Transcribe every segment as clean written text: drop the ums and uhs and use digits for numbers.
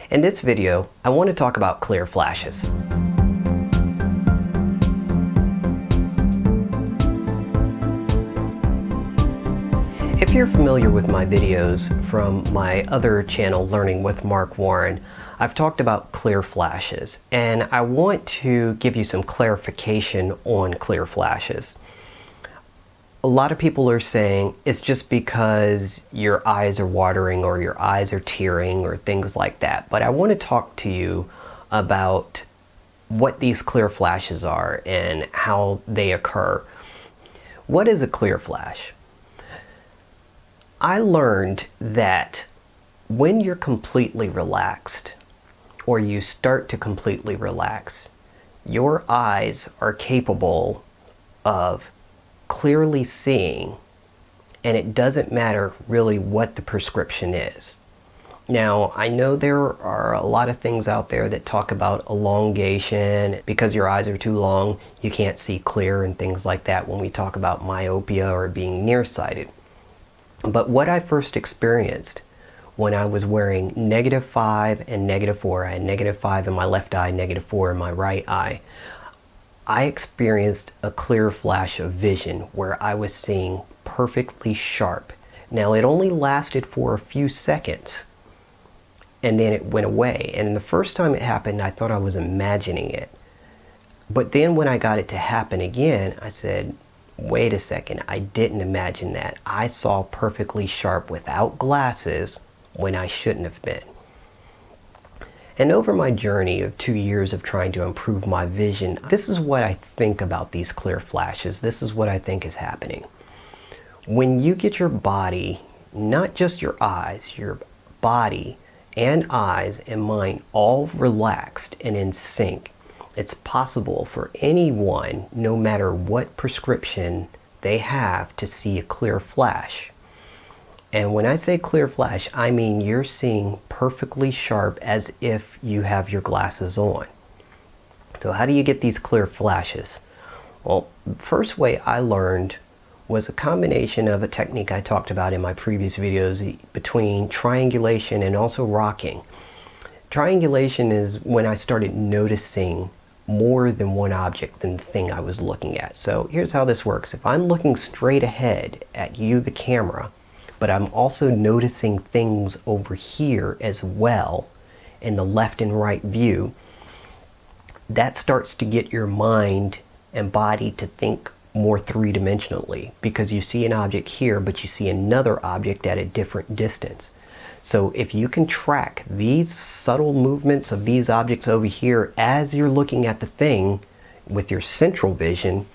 In this video, I want to talk about clear flashes. If you're familiar with my videos from my other channel, Learning with Mark Warren, I've talked about clear flashes, and I want to give you some clarification on clear flashes. A lot of people are saying it's just because your eyes are watering or your eyes are tearing or things like that. But I want to talk to you about what these clear flashes are and how they occur. What is a clear flash? I learned that when you're completely relaxed, or you start to completely relax, your eyes are capable of clearly seeing, and it doesn't matter really what the prescription is. Now, I know there are a lot of things out there that talk about elongation. Because your eyes are too long, you can't see clear and things like that when we talk about myopia or being nearsighted. But what I first experienced when I was wearing -5 and -4, I had -5 in my left eye, -4 in my right eye, I experienced a clear flash of vision where I was seeing perfectly sharp. Now, it only lasted for a few seconds and then it went away. And the first time it happened, I thought I was imagining it. But then when I got it to happen again, I said, wait a second, I didn't imagine that. I saw perfectly sharp without glasses when I shouldn't have been. And over my journey of 2 years of trying to improve my vision, this is what I think about these clear flashes. This is what I think is happening. When you get your body, not just your eyes, your body and eyes and mind all relaxed and in sync, it's possible for anyone, no matter what prescription they have, to see a clear flash. And when I say clear flash, I mean you're seeing perfectly sharp as if you have your glasses on. So how do you get these clear flashes? Well, the first way I learned was a combination of a technique I talked about in my previous videos between triangulation and also rocking. Triangulation is when I started noticing more than one object than the thing I was looking at. So here's how this works. If I'm looking straight ahead at you, the camera, but I'm also noticing things over here as well in the left and right view, that starts to get your mind and body to think more three-dimensionally, because you see an object here, but you see another object at a different distance. So if you can track these subtle movements of these objects over here as you're looking at the thing with your central vision,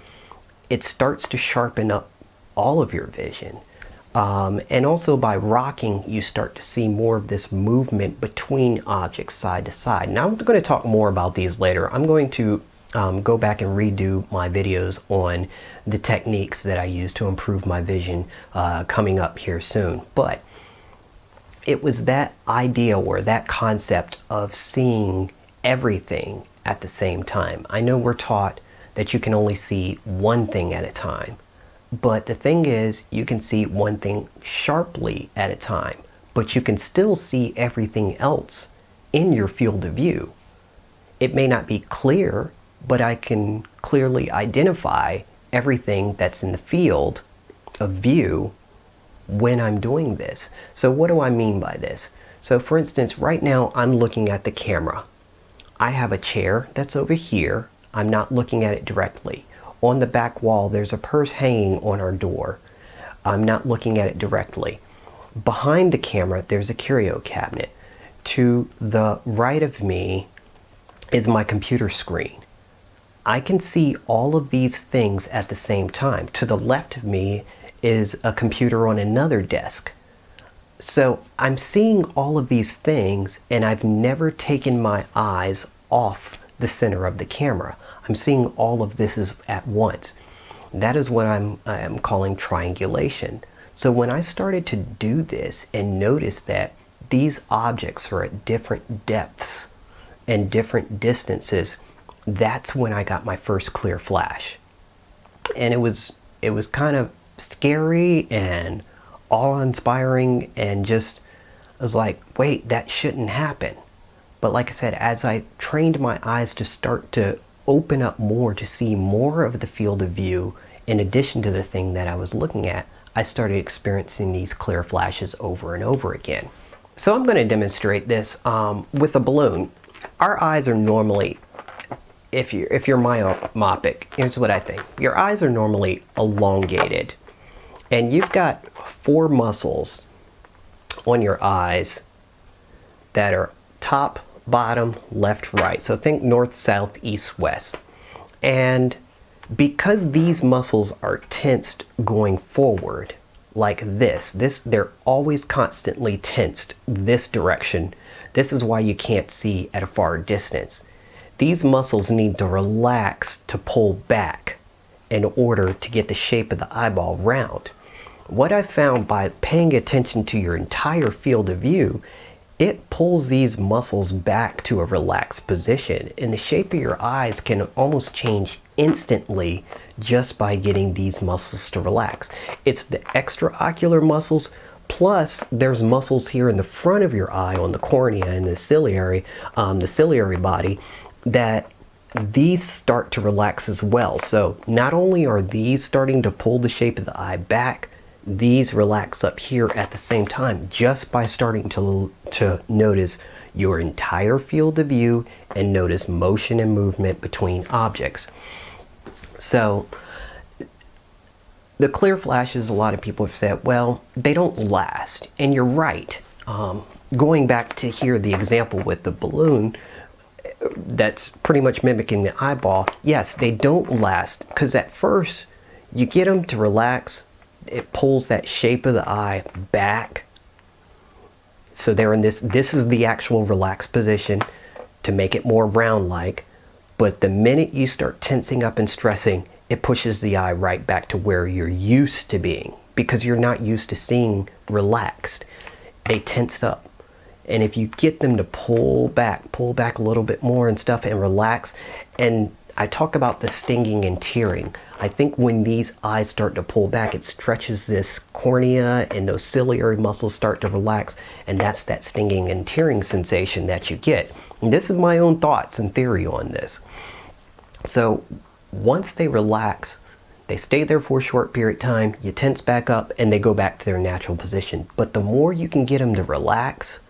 it starts to sharpen up all of your vision. And also by rocking, you start to see more of this movement between objects side to side. Now I'm going to talk more about these later. I'm going to go back and redo my videos on the techniques that I use to improve my vision coming up here soon. But it was that idea or that concept of seeing everything at the same time. I know we're taught that you can only see one thing at a time. But the thing is, you can see one thing sharply at a time, but you can still see everything else in your field of view. It may not be clear, but I can clearly identify everything that's in the field of view when I'm doing this. So what do I mean by this? So for instance, right now I'm looking at the camera. I have a chair that's over here. I'm not looking at it directly. On the back wall, there's a purse hanging on our door. I'm not looking at it directly. Behind the camera, there's a curio cabinet. To the right of me is my computer screen. I can see all of these things at the same time. To the left of me is a computer on another desk. So I'm seeing all of these things, and I've never taken my eyes off the center of the camera. I'm seeing all of this at once. That is what I'm calling triangulation. So when I started to do this and notice that these objects are at different depths and different distances, that's when I got my first clear flash. And it was kind of scary and awe-inspiring, and just, I was like, wait, that shouldn't happen. But like I said, as I trained my eyes to start to open up more, to see more of the field of view, in addition to the thing that I was looking at, I started experiencing these clear flashes over and over again. So I'm going to demonstrate this with a balloon. Our eyes are normally, if you're myopic, here's what I think. Your eyes are normally elongated, and you've got 4 muscles on your eyes that are top, bottom, left, right. So think north, south, east, west. And because these muscles are tensed going forward like this, they're always constantly tensed this direction. This is why you can't see at a far distance. These muscles need to relax to pull back in order to get the shape of the eyeball round. What I found by paying attention to your entire field of view, it pulls these muscles back to a relaxed position, and the shape of your eyes can almost change instantly just by getting these muscles to relax. It's the extraocular muscles, plus there's muscles here in the front of your eye on the cornea and the ciliary body, that these start to relax as well. So not only are these starting to pull the shape of the eye back, these relax up here at the same time, just by starting to notice your entire field of view and notice motion and movement between objects. So the clear flashes, a lot of people have said, well, they don't last. And you're right. Going back to here, the example with the balloon, that's pretty much mimicking the eyeball. Yes, they don't last, because at first you get them to relax. It pulls that shape of the eye back. So they're in this is the actual relaxed position to make it more round-like. But the minute you start tensing up and stressing, it pushes the eye right back to where you're used to being, because you're not used to seeing relaxed. They tense up. And if you get them to pull back a little bit more and stuff and relax, and I talk about the stinging and tearing. I think when these eyes start to pull back, it stretches this cornea and those ciliary muscles start to relax, and that's that stinging and tearing sensation that you get. And this is my own thoughts and theory on this. So once they relax, they stay there for a short period of time, you tense back up, and they go back to their natural position. But the more you can get them to relax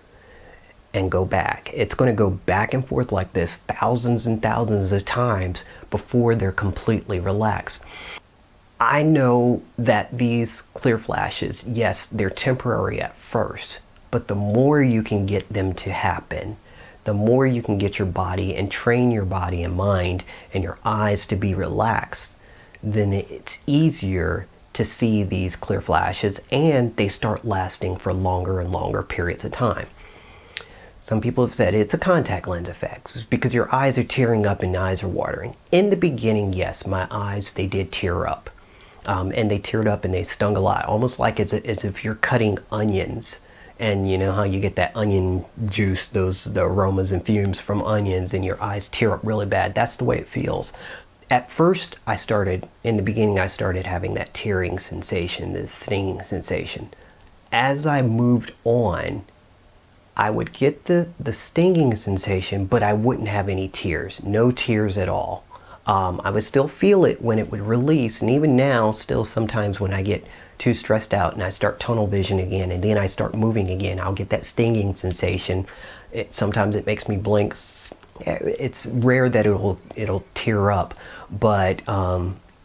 and go back, it's going to go back and forth like this thousands and thousands of times before they're completely relaxed. I know that these clear flashes, yes, they're temporary at first, but the more you can get them to happen, the more you can get your body and train your body and mind and your eyes to be relaxed, then it's easier to see these clear flashes, and they start lasting for longer and longer periods of time. Some people have said it's a contact lens effect. It's because your eyes are tearing up and eyes are watering. In the beginning, yes, my eyes, they did tear up. And they teared up and they stung a lot, almost like as if you're cutting onions. And you know how you get that onion juice, the aromas and fumes from onions, and your eyes tear up really bad. That's the way it feels. At first, in the beginning, I started having that tearing sensation, the stinging sensation. As I moved on, I would get the stinging sensation, but I wouldn't have any tears, no tears at all. I would still feel it when it would release, and even now, still sometimes when I get too stressed out and I start tunnel vision again, and then I start moving again, I'll get that stinging sensation. Sometimes it makes me blink. It's rare that it'll tear up, but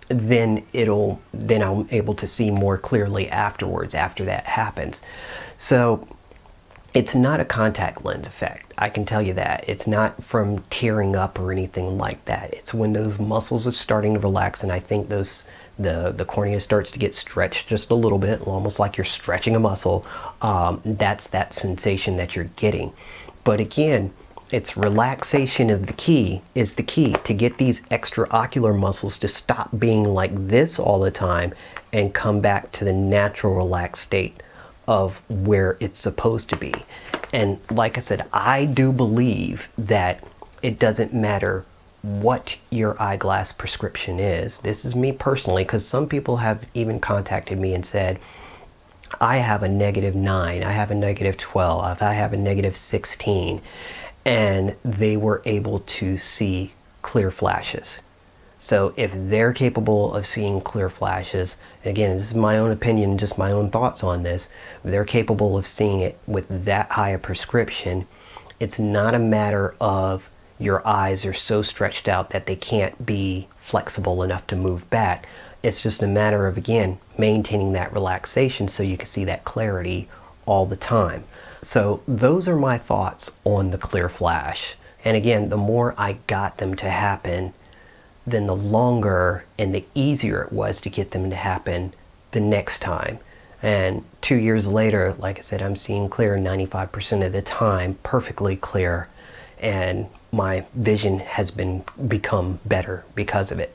then I'm able to see more clearly afterwards, after that happens. So it's not a contact lens effect, I can tell you that. It's not from tearing up or anything like that. It's when those muscles are starting to relax, and I think the cornea starts to get stretched just a little bit, almost like you're stretching a muscle. That's that sensation that you're getting. But again, it's relaxation is the key to get these extraocular muscles to stop being like this all the time and come back to the natural relaxed state of where it's supposed to be. And like I said, I do believe that it doesn't matter what your eyeglass prescription is. This is me personally, because some people have even contacted me and said, I have a -9, I have a -12, I have a -16. and they were able to see clear flashes. So if they're capable of seeing clear flashes, again, this is my own opinion, just my own thoughts on this, if they're capable of seeing it with that high a prescription, it's not a matter of your eyes are so stretched out that they can't be flexible enough to move back. It's just a matter of, again, maintaining that relaxation so you can see that clarity all the time. So those are my thoughts on the clear flash. And again, the more I got them to happen, then the longer and the easier it was to get them to happen the next time. And 2 years later, like I said, I'm seeing clear 95% of the time, perfectly clear, and my vision has become better because of it.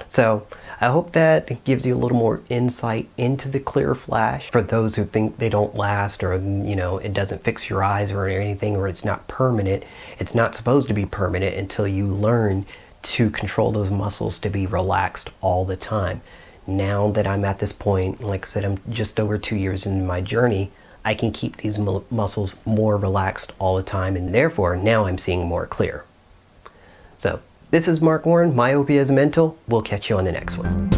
So I hope that gives you a little more insight into the clear flash. For those who think they don't last, or it doesn't fix your eyes or anything, or it's not permanent, it's not supposed to be permanent until you learn to control those muscles to be relaxed all the time. Now that I'm at this point, like I said, I'm just over 2 years into my journey, I can keep these muscles more relaxed all the time, and therefore now I'm seeing more clear. So this is Mark Warren, Myopia is Mental. We'll catch you on the next one.